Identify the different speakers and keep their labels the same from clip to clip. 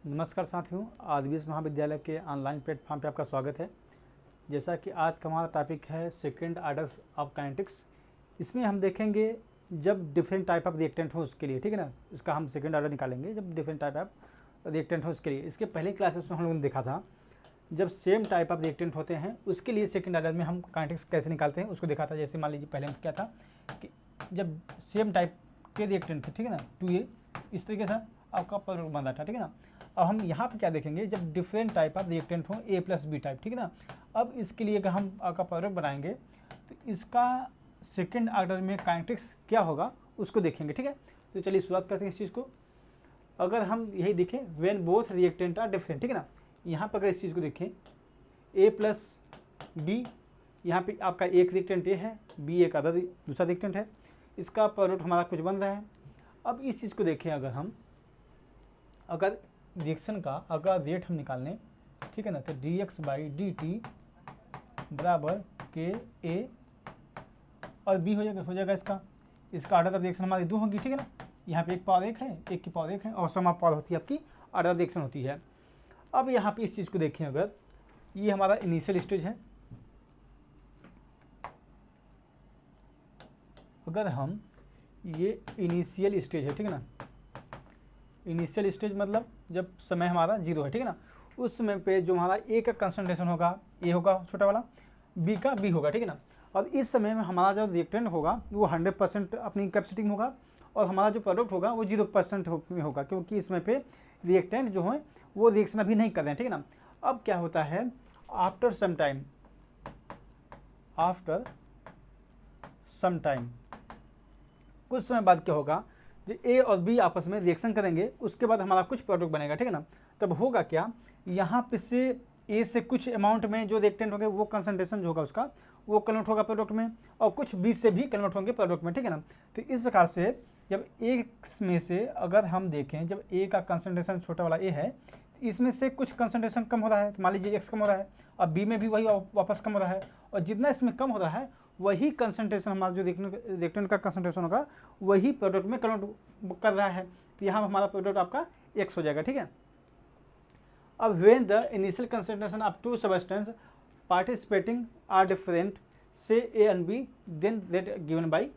Speaker 1: नमस्कार साथियों, आदिविश महाविद्यालय के ऑनलाइन प्लेटफॉर्म पे आपका स्वागत है। जैसा कि आज का हमारा टॉपिक है सेकंड ऑर्डर ऑफ काइनेटिक्स। इसमें हम देखेंगे जब डिफरेंट टाइप ऑफ रिएक्टेंट हो उसके लिए, ठीक है ना। इसका हम सेकंड ऑर्डर निकालेंगे जब डिफरेंट टाइप ऑफ रिएक्टेंट हो उसके लिए। इसके पहले क्लासेस में हम लोगों ने देखा था जब सेम टाइप ऑफ रिएक्टेंट होते हैं उसके लिए सेकंड ऑर्डर में हम काइनेटिक्स कैसे निकालते हैं उसको देखा था। जैसे मान लीजिए पहले हम क्या था कि जब सेम टाइप के रिएक्टेंट थे, ठीक है ना, 2A, इस तरीके से आपका प्रोडक्ट बन रहा था, ठीक है ना। अब हम यहाँ पे क्या देखेंगे जब डिफरेंट टाइप ऑफ रिएक्टेंट हो A प्लस B टाइप, ठीक है ना। अब इसके लिए अगर हम आपका प्रोडक्ट बनाएंगे तो इसका सेकंड ऑर्डर में काइनेटिक्स क्या होगा उसको देखेंगे, ठीक है। तो चलिए शुरुआत करते हैं इस चीज़ को। अगर हम यही देखें when both reactant are different, ठीक है ना, यहाँ पर अगर इस चीज़ को देखें A प्लस B, यहाँ पे आपका एक रिएक्टेंट A है, B एक अदर दूसरा रिएक्टेंट है, इसका प्रोडक्ट हमारा कुछ बन रहा है। अब इस चीज़ को देखें अगर रिएक्शन का अगर रेट हम निकाल लें, ठीक है ना, तो dx बाई डी टी बराबर के A और B हो जाएगा इसका ऑर्डर ऑफ रिएक्शन हमारी 2 होगी, ठीक है ना। यहाँ पे एक पावर 1 है, एक की पावर 1 है और सम ऑफ पावर होती है आपकी ऑर्डर ऑफ रिएक्शन होती है। अब यहाँ पे इस चीज़ को देखें, अगर ये हमारा इनिशियल स्टेज है, अगर हम ये इनिशियल स्टेज है, ठीक है ना, इनिशियल स्टेज मतलब जब समय हमारा 0 है, ठीक है ना, उस समय पे जो हमारा A का कंसंट्रेशन होगा A होगा छोटा वाला, B का B होगा, ठीक है ना। और इस समय में हमारा जो रिएक्टेंट होगा वो 100% अपनी कैपेसिटी में होगा और हमारा जो प्रोडक्ट होगा वो 0% में होगा, क्योंकि इसमें पे रिएक्टेंट जो है वो रिएक्शन अभी नहीं कर रहे हैं, ठीक है ना। अब क्या होता है आफ्टर सम टाइम कुछ समय बाद क्या होगा, जो A और B आपस में रिएक्शन करेंगे उसके बाद हमारा कुछ प्रोडक्ट बनेगा, ठीक है ना। तब होगा क्या, यहाँ पे से A से कुछ अमाउंट में जो रिएक्टेंट होंगे वो कंसंट्रेशन जो होगा उसका वो कन्वर्ट होगा प्रोडक्ट में और कुछ B से भी कन्वर्ट होंगे प्रोडक्ट में, ठीक है ना। तो इस प्रकार से जब A में से अगर हम देखें जब A का कंसंट्रेशन छोटा वाला A है, इसमें से कुछ कंसंट्रेशन कम हो रहा है, तो मान लीजिए X कम हो रहा है और B में भी वही वापस कम हो रहा है, और जितना इसमें कम हो रहा है वही कंसंट्रेशन हमारा जो रिएक्टेंट का कंसंट्रेशन होगा वही प्रोडक्ट में कन्वर्ट कर रहा है। तो यहाँ हमारा प्रोडक्ट आपका X हो जाएगा, ठीक है। अब when the initial concentration of two substance participating are different से A and B then that given by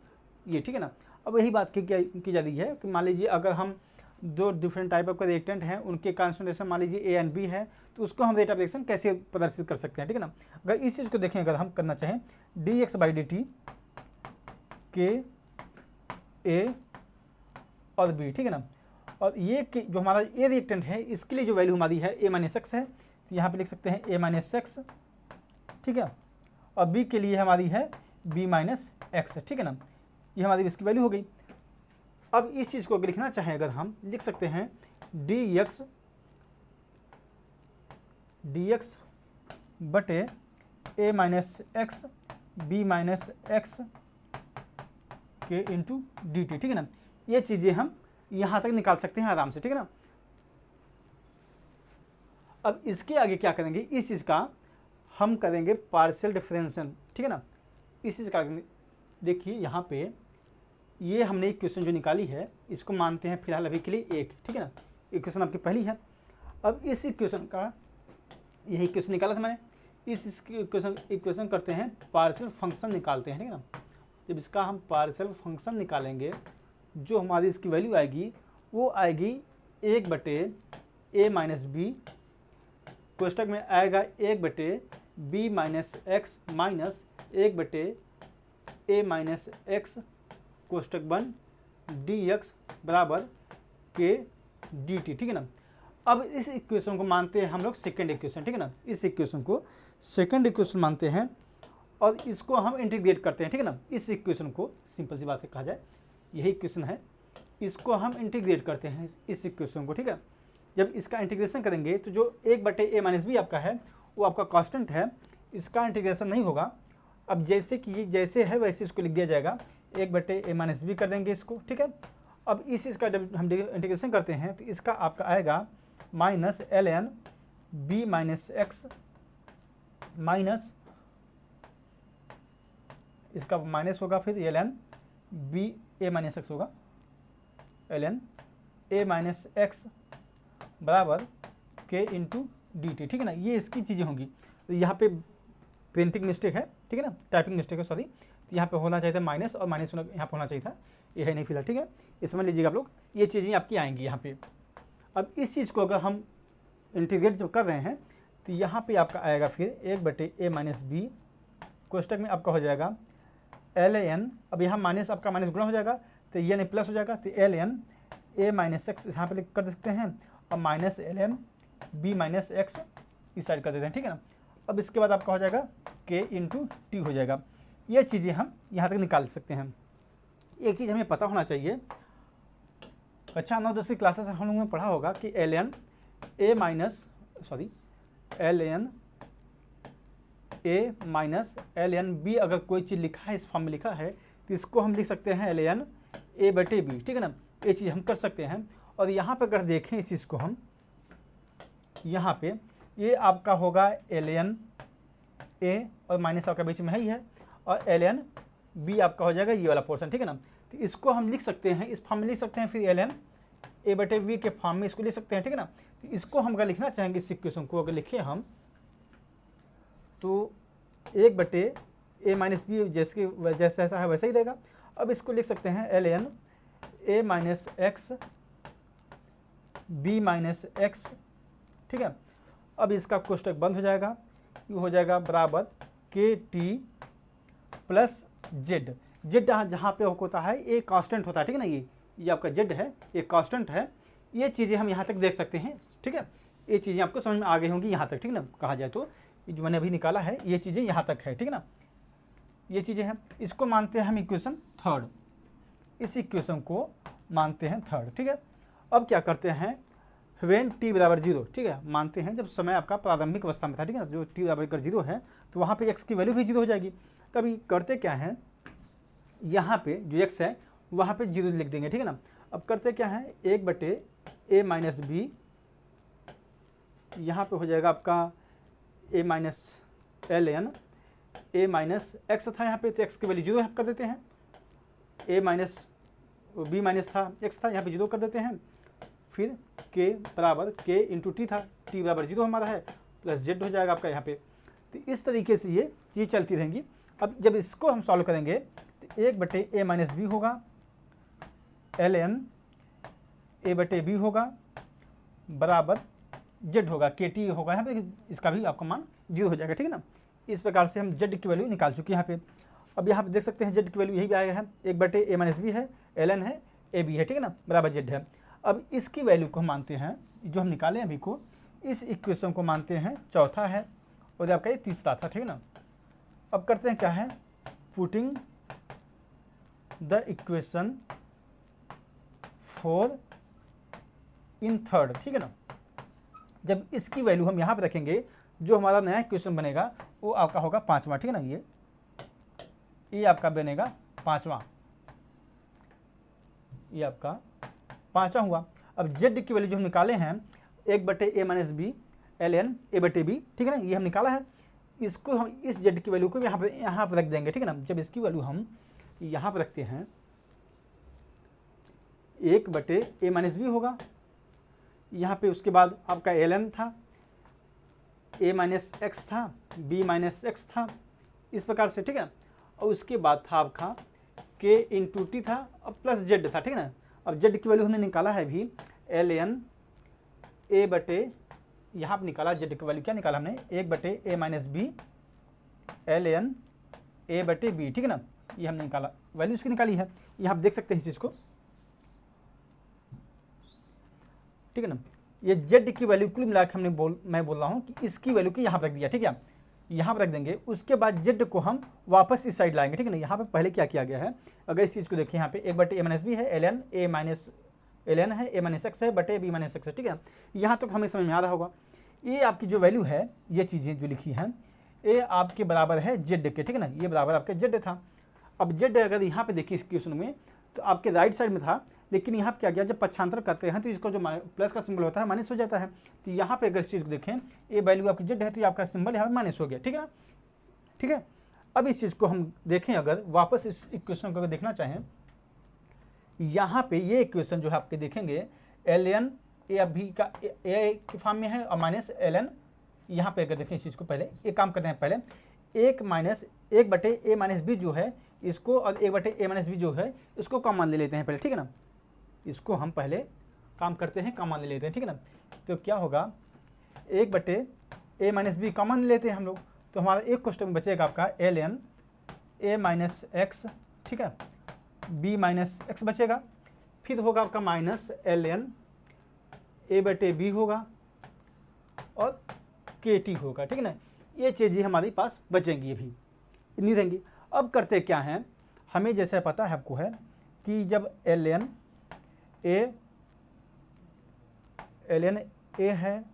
Speaker 1: ये, ठीक है ना। अब यही बात की जा रही है कि मान लीजिए अगर हम दो डिफरेंट टाइप ऑफ रिएक्टेंट हैं उनके कंसंट्रेशन मान लीजिए A एंड B है, तो उसको हम रेट ऑफ रिएक्शन कैसे प्रदर्शित कर सकते हैं, ठीक है ना। अगर इस चीज़ को देखें, अगर हम करना चाहें dx बाई डी टी के A और B, ठीक है ना, और ये जो हमारा A रिएक्टेंट है इसके लिए जो वैल्यू हमारी है A माइनस एक्स है, तो यहाँ पे लिख सकते हैं A माइनस एक्स, ठीक है, और B के लिए हमारी है B माइनस एक्स, ठीक है ना। ये हमारी इसकी वैल्यू हो गई। अब इस चीज़ को अगर लिखना चाहें अगर हम लिख सकते हैं dx बटे A minus x B minus x के इंटू डी टी, ठीक है ना। ये चीज़ें हम यहाँ तक निकाल सकते हैं आराम से, ठीक है ना। अब इसके आगे क्या करेंगे, इस चीज़ का हम करेंगे पार्शियल डिफरेंशियल, ठीक है ना। इस चीज़ का देखिए यहाँ पे ये हमने एक क्वेश्चन जो निकाली है इसको मानते हैं फिलहाल अभी के लिए 1, ठीक है ना। इक्वेशन आपकी पहली है। अब इस इक्वेशन का यही क्वेश्चन निकाला था मैंने, इस इक्वेशन करते हैं पार्शियल फंक्शन निकालते हैं, ठीक है ना। जब इसका हम पार्शियल फंक्शन निकालेंगे जो हमारी इसकी वैल्यू आएगी वो आएगी 1 बटे A माइनस बी, कोष्टक में आएगा 1 बटे B माइनस एक्स माइनस 1 बटे A माइनस एक्स कोष्टक बन dx बराबर के डी टी, ठीक है ना। अब इस इक्वेशन को मानते हैं हम लोग सेकेंड इक्वेशन, ठीक है ना। इस इक्वेशन को सेकेंड इक्वेशन मानते हैं और इसको हम इंटीग्रेट करते हैं, ठीक है ना। इस इक्वेशन को सिंपल सी बात है कहा जाए यही इक्वेशन है, इसको हम इंटीग्रेट करते हैं इस इक्वेशन को, ठीक है। जब इसका इंटीग्रेशन करेंगे तो जो 1 बटे A माइनस बी आपका है वो आपका कांस्टेंट है, इसका इंटीग्रेशन नहीं होगा। अब जैसे कि ये जैसे है वैसे इसको लिख दिया जाएगा, 1 बटे A माइनस बी कर देंगे इसको, ठीक है। अब इस चीज़ का जब हम इंटीग्रेशन करते हैं तो इसका आपका आएगा minus ln B minus x minus इसका माइनस होगा फिर ln B A minus x होगा, ln A माइनस एक्स बराबर के इंटू डी टी, ठीक है ना, ये इसकी चीज़ें होंगी। तो यहाँ पे प्रिंटिंग मिस्टेक है, ठीक है ना, टाइपिंग मिस्टेक है, सॉरी। तो यहाँ पे होना चाहिए था माइनस, और माइनस यहाँ पे होना चाहिए था, ये है नहीं फिलहाल, ठीक है। ये समझ लीजिएगा आप लोग, ये चीज़ें आपकी आएंगी यहाँ पे। अब इस चीज़ को अगर हम इंटीग्रेट जब कर रहे हैं तो यहाँ पे आपका आएगा फिर 1/a माइनस बी, कोष्टक में आपका हो जाएगा ln, अब यहाँ माइनस आपका माइनस गुणा हो जाएगा तो ये नहीं प्लस हो जाएगा, तो ln a माइनस एक्स यहाँ पे कर सकते हैं, और minus ln b minus x इस साइड कर देते हैं, ठीक है ना। अब इसके बाद आपका हो जाएगा k इंटू टी हो जाएगा। ये चीज़ें हम यहाँ तक निकाल सकते हैं। एक चीज़ हमें पता होना चाहिए, कक्षा 9 10 क्लासेस हम लोगों ने पढ़ा होगा कि ln a minus ln b, अगर कोई चीज़ लिखा है, इस फॉर्म में लिखा है, तो इसको हम लिख सकते हैं ln a/b, ठीक है ना। ये चीज़ हम कर सकते हैं। और यहाँ पे अगर देखें इस चीज़ को हम, यहाँ पे ये आपका होगा ln a और माइनस आपका बीच में ही है, और ln b आपका हो जाएगा ये वाला पोर्शन, ठीक है ना। तो इसको हम लिख सकते हैं, इस फॉर्म में लिख सकते हैं, फिर ln a/b के फॉर्म में इसको लिख सकते हैं, ठीक है ना। तो इसको हम अगर लिखना चाहेंगे, इस इक्वेशन को अगर लिखें हम, तो 1/a माइनस बी जैसे ऐसा है वैसा ही रहेगा। अब इसको लिख सकते हैं ln a minus x b minus x, ठीक है। अब इसका कोष्टक बंद हो जाएगा, ये हो जाएगा बराबर के टी प्लस जेड। जेड जहाँ पे होता है ये कांस्टेंट होता है, ठीक है ना, ये आपका जेड है, ये कांस्टेंट है। ये चीज़ें हम यहाँ तक देख सकते हैं, ठीक है। ये चीज़ें आपको समझ में आ गई होंगी यहाँ तक, ठीक है ना। कहा जाए तो जो मैंने अभी निकाला है ये चीज़ें यहाँ तक है, ठीक है ना, ये चीज़ें हैं। इसको मानते हैं हम इक्वेशन थर्ड, इस इक्वेशन को मानते हैं थर्ड, ठीक है। अब क्या करते हैं, व्हेन t बराबर 0, ठीक है, मानते हैं जब समय आपका प्रारंभिक अवस्था में था, ठीक है ना, जो t बराबर 0 है तो वहाँ पे x की वैल्यू भी 0 हो जाएगी। तभी करते क्या है, यहाँ पे जो x है वहाँ पे 0 लिख देंगे, ठीक है ना। अब करते क्या है, 1/a माइनस बी, यहाँ पे हो जाएगा आपका a minus ln a minus x था, यहाँ पे तो x की वैल्यू 0 कर देते हैं, a माइनस b माइनस था x था, यहाँ पे 0 कर देते हैं। फिर k बराबर k इंटू टी था, t बराबर 0 हमारा है, प्लस जेड हो जाएगा आपका यहाँ पे। तो इस तरीके से ये चीज़ चलती रहेंगी। अब जब इसको हम सॉल्व करेंगे तो 1/a माइनस बी होगा, ln a/b होगा, बराबर जेड होगा, के टी होगा, यहाँ पे इसका भी आपका मान 0 हो जाएगा, ठीक है ना। इस प्रकार से हम जेड की वैल्यू निकाल चुके हैं यहाँ पे। अब यहाँ पे देख सकते हैं जेड की वैल्यू यही भी आया है, 1/a माइनस बी है, ln है, a b है, ठीक है ना, बराबर जेड है। अब इसकी वैल्यू को हम मानते हैं, जो हम निकाले अभी को, इस इक्वेशन को मानते हैं चौथा है, और आपका ये तीसरा था, ठीक है ना। अब करते हैं क्या है, putting the equation 4 in third, ठीक है ना। जब इसकी वैल्यू हम यहाँ पे रखेंगे, जो हमारा नया इक्वेशन बनेगा वो आपका होगा 5वां, ठीक है ना। ये आपका बनेगा 5वां, ये आपका 5वां हुआ। अब जेड की वैल्यू जो हम निकाले हैं 1/a minus B ln a/b, ठीक है ना, ये हम निकाला है। इसको हम इस जेड की वैल्यू को यहाँ पर रख देंगे, ठीक है ना। जब इसकी वैल्यू हम यहाँ पर रखते हैं, 1/a माइनस बी होगा, यहाँ पे उसके बाद आपका ln था, a माइनस एक्स था, b माइनस एक्स था, इस प्रकार से, ठीक है। और उसके बाद था आपका k इंटू टी था, और प्लस जेड था, ठीक है ना। अब जेड की वैल्यू हमने निकाला है भी ln a/, यहाँ पर निकाला जेड की वैल्यू, क्या निकाला हमने, 1/a minus B ln a/b, ठीक है ना। ये हमने निकाला, वैल्यू इसकी निकाली है, यहाँ आप देख सकते हैं इस चीज़ को, ठीक है ना। ये जेड की वैल्यू कुल मिला के मैं बोल रहा हूँ कि इसकी वैल्यू को यहाँ पर रख दिया, ठीक है, यहाँ पर रख देंगे। उसके बाद जेड को हम वापस इस साइड लाएंगे, ठीक है ना। यहाँ पे पहले क्या किया गया है, अगर इस चीज़ को देखिए, यहाँ पे 1/a माइनस बी है, ln a माइनस एक्स है, बटे b माइनस एक्स है, ठीक है। यहाँ तक हमें समझ में आ रहा होगा। ये आपकी जो वैल्यू है, ये चीज़ें जो लिखी हैं, ये आपके बराबर है जेड के, ठीक है ना, ये बराबर आपके जेड था। अब जेड अगर यहाँ पे देखिए इस क्वेश्चन में, तो आपके राइट साइड में था, लेकिन यहाँ क्या गया, जब पक्षांतर करते हैं तो इसको जो प्लस का सिंबल होता है माइनस हो जाता है। तो यहाँ पे अगर इस चीज़ को देखें, ये वैल्यू आपकी जेड है, तो आपका सिंबल यहाँ पे माइनस हो गया, ठीक है ना, ठीक है। अब इस चीज़ को हम देखें, अगर वापस इस इक्वेशन को अगर देखना चाहें, यहाँ पे ये इक्वेशन जो है आपके देखेंगे, ln ए अब भी का ए के फॉर्म में है और माइनस ln, यहाँ पे अगर देखें इस चीज़ को पहले एक काम करते हैं, पहले एक बटे ए माइनस बी जो है इसको और एक बटे ए माइनस बी जो है इसको कॉमन मान ले लेते हैं पहले, ठीक है ना। इसको हम पहले काम करते हैं, कॉमन ले लेते हैं, ठीक है ना। तो क्या होगा, एक बटे ए माइनस बी कॉमन लेते हैं हम लोग, तो हमारा एक क्वेश्चन में बचेगा आपका ln ए माइनस एक्स, ठीक है, बी माइनस एक्स बचेगा। फिर होगा आपका माइनस ln ए बटे बी होगा और के टी होगा, ठीक है ना। ये चीज़ें हमारे पास बचेंगी, अभी इतनी रहेंगी। अब करते क्या हैं, हमें जैसे पता है आपको है कि जब ln ए है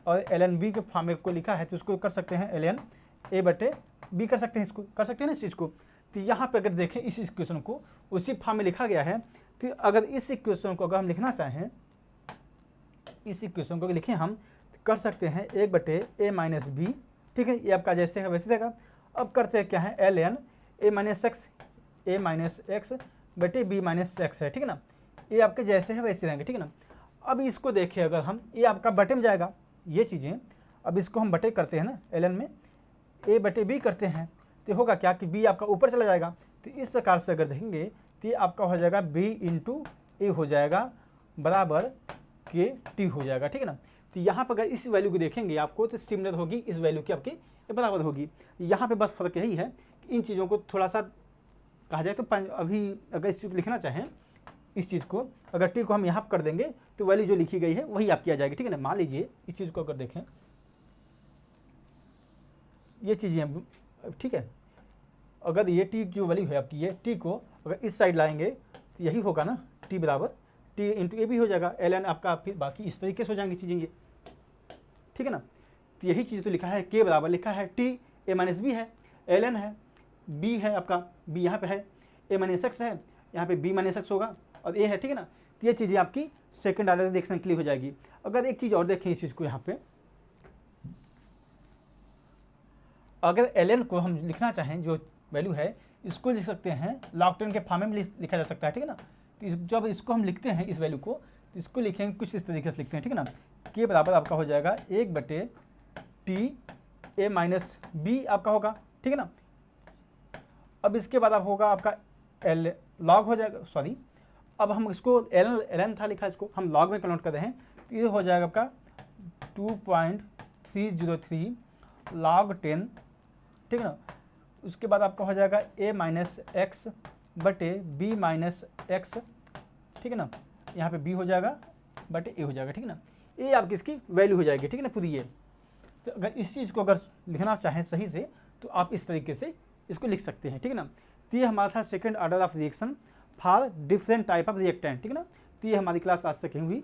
Speaker 1: और ln बी के फॉर्म को लिखा है तो उसको कर सकते हैं ln ए बटे बी कर सकते हैं, इसको कर सकते हैं ना इस चीज़ को। तो यहाँ पे अगर देखें इस इक्वेशन को उसी फॉर्म में लिखा गया है, तो अगर इस इक्वेशन को अगर हम लिखना चाहें, इस इक्वेशन को लिखें हम, तो कर सकते हैं एक बटे ए माइनस बी, ठीक है, ये आपका जैसे है वैसे रहेगा। अब करते हैं क्या है, ln ए माइनस एक्स बटे बी माइनस एक्स है, ठीक है ना। ये आपके जैसे है वैसे रहेंगे, ठीक है ना। अब इसको देखें अगर हम, ये आपका बटे में जाएगा ये चीज़ें, अब इसको हम बटे करते हैं ना, ln में ए बटे बी करते हैं, तो होगा क्या कि बी आपका ऊपर चला जाएगा। तो इस प्रकार से अगर देखेंगे तो ये आपका हो जाएगा बी इंटू ए हो जाएगा बराबर के टी हो जाएगा, ठीक है ना। तो यहाँ पर अगर इस वैल्यू को देखेंगे आपको तो सिमिलर होगी इस वैल्यू की, आपकी बराबर होगी। यहाँ पे बस फर्क यही है कि इन चीज़ों को थोड़ा सा कहा जाए तो अभी अगर इस चीज़ को लिखना चाहें, इस चीज़ को अगर टी को हम यहाँ कर देंगे तो वैल्यू जो लिखी गई है वही आपकी आ जाएगी, ठीक है ना। मान लीजिए इस चीज़ को अगर देखें, ये चीज़ें, ठीक है, अगर ये टी जो वैल्यू है आपकी, ये टी को अगर इस साइड लाएंगे तो यही होगा ना, टी बराबर टी इंटू ए भी हो जाएगा, ln आपका, फिर बाकी इस तरीके से हो जाएंगी चीज़ें ये, ठीक है ना। तो यही चीज़ तो लिखा है, के बराबर लिखा है टी ए माइनस बी है, ln है, बी है आपका, बी यहाँ पे है, ए माइनस एक्स है, यहाँ पे बी माइनस एक्स होगा और ए है, ठीक है ना। तो ये चीज़ें आपकी सेकंड ऑर्डर रिएक्शन के लिए हो जाएगी। अगर एक चीज़ और देखें इस चीज़ को, यहाँ पे अगर ln को हम लिखना चाहें जो वैल्यू है इसको लिख सकते हैं log 10 के फॉर्म में लिखा जा सकता है, ठीक है ना। तो जब इसको हम लिखते हैं इस वैल्यू को, तो इसको लिखेंगे कुछ इस तरीके से लिखते हैं, ठीक है ना। के बराबर आपका हो जाएगा एक बटे टी ए माइनस बी आपका होगा, ठीक है ना। अब इसके बाद आप होगा आपका एल लॉग हो जाएगा, सॉरी, अब हम इसको ln था लिखा, इसको हम लॉग में कन्वर्ट कर रहे हैं, तो ये हो जाएगा आपका 2.303 log 10, ठीक है ना। उसके बाद आपका हो जाएगा a माइनस एक्स बटे बी माइनस एक्स, ठीक है ना। यहाँ पे b हो जाएगा बटे a हो जाएगा, ठीक है ना। ये आपकी इसकी वैल्यू हो जाएगी, ठीक है ना, पूरी ये। तो अगर इस चीज़ को अगर लिखना चाहें सही से तो आप इस तरीके से इसको लिख सकते हैं, ठीक है ना। तो ये हमारा था second order of reaction for different type of reactant, ठीक है ना। तो ये हमारी क्लास आज तक यहीं हुई।